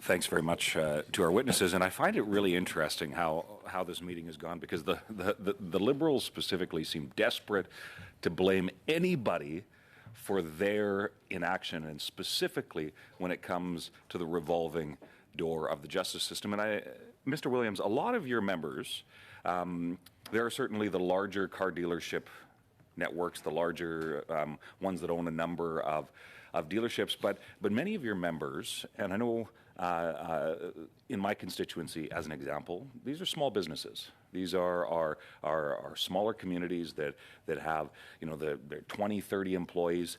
Thanks very much to our witnesses, and I find it really interesting how this meeting has gone, because the Liberals specifically seem desperate to blame anybody for their inaction, and specifically when it comes to the revolving door of the justice system. And Mr. Williams, a lot of your members, there are certainly the larger car dealership networks, the larger ones that own a number of dealerships, but many of your members, and I know in my constituency, as an example, these are small businesses. These are smaller communities that have, they're 20, 30 employees.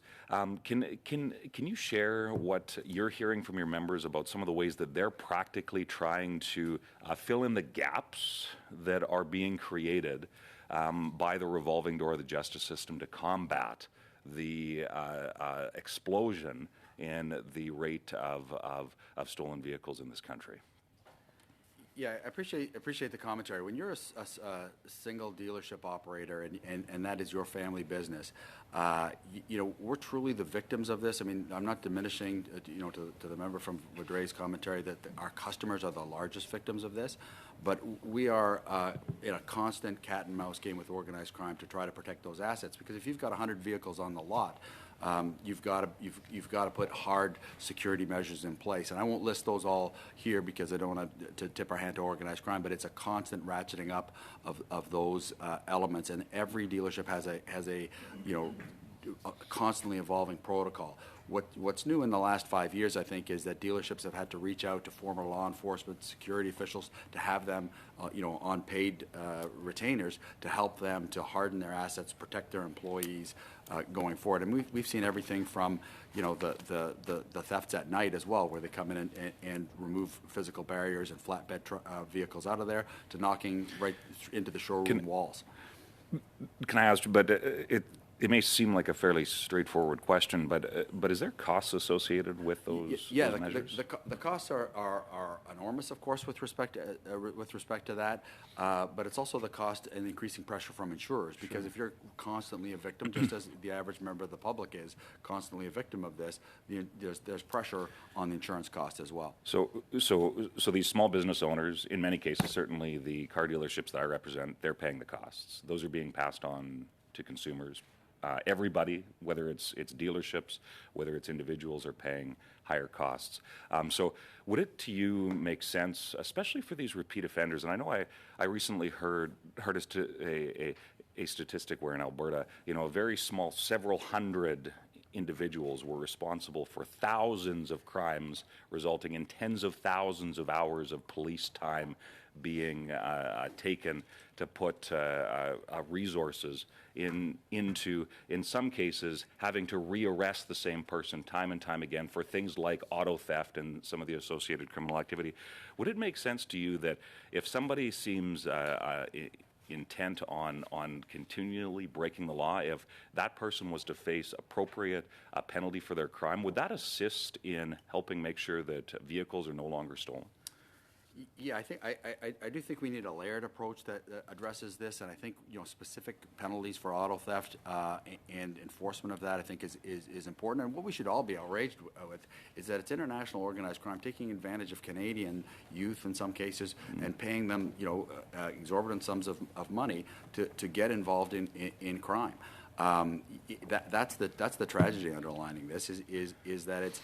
Can you share what you're hearing from your members about some of the ways that they're practically trying to fill in the gaps that are being created by the revolving door of the justice system to combat the explosion in the rate of stolen vehicles in this country? Yeah, I appreciate the commentary. When you're a single dealership operator and that is your family business, we're truly the victims of this. I mean, I'm not diminishing, to the member from Vaudreuil's commentary that our customers are the largest victims of this, but we are in a constant cat and mouse game with organized crime to try to protect those assets. Because if you've got 100 vehicles on the lot, you've got to put hard security measures in place, and I won't list those all here because I don't want to tip our hand to organized crime. But it's a constant ratcheting up of those elements, and every dealership has a constantly evolving protocol. What's new in the last 5 years, I think, is that dealerships have had to reach out to former law enforcement, security officials to have them, on paid retainers to help them to harden their assets, protect their employees going forward. And we've seen everything from, the thefts at night as well, where they come in and remove physical barriers and flatbed vehicles out of there, to knocking right into the showroom walls. Can I ask, but it may seem like a fairly straightforward question, but is there costs associated with those measures? The costs are enormous, of course, with respect to that. But it's also the cost and increasing pressure from insurers, because if you're constantly a victim, just as the average member of the public is constantly a victim of this, there's pressure on the insurance cost as well. So these small business owners, in many cases, certainly the car dealerships that I represent, they're paying the costs. Those are being passed on to consumers. Everybody, whether it's dealerships, whether it's individuals, are paying higher costs. So would it to you make sense, especially for these repeat offenders? And I know I recently heard a statistic where in Alberta, a very small, several hundred individuals were responsible for thousands of crimes, resulting in tens of thousands of hours of police time being taken to put resources into, in some cases, having to rearrest the same person time and time again for things like auto theft and some of the associated criminal activity. Would it make sense to you that if somebody seems intent on continually breaking the law, if that person was to face appropriate penalty for their crime, would that assist in helping make sure that vehicles are no longer stolen? Yeah, I do think we need a layered approach that addresses this, and I think specific penalties for auto theft and enforcement of that, I think is important. And what we should all be outraged with is that it's international organized crime taking advantage of Canadian youth in some cases and paying them exorbitant sums of money to get involved in crime. That's the tragedy underlining this is that it's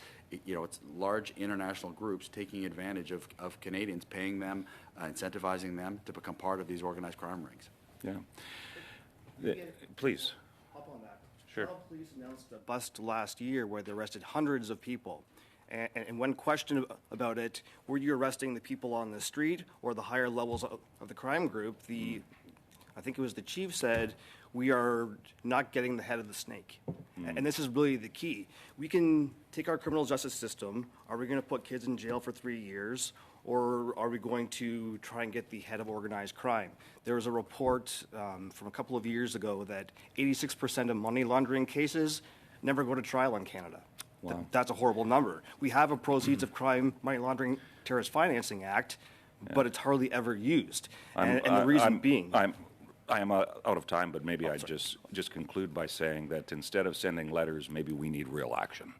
large international groups taking advantage of Canadians, paying them, incentivizing them to become part of these organized crime rings. Yeah. Please. Hop on that. Sure. Toronto Police announced a bust last year where they arrested hundreds of people. And when questioned about it, were you arresting the people on the street or the higher levels of the crime group, I think it was the chief said, we are not getting the head of the snake. And this is really the key. We can take our criminal justice system. Are we going to put kids in jail for 3 years? Or are we going to try and get the head of organized crime? There was a report from a couple of years ago that 86% of money laundering cases never go to trial in Canada. Wow. That's a horrible number. We have a Proceeds of Crime Money Laundering Terrorist Financing Act, but it's hardly ever used. And the reason being... I am out of time, but maybe I'd just conclude by saying that instead of sending letters, maybe we need real action.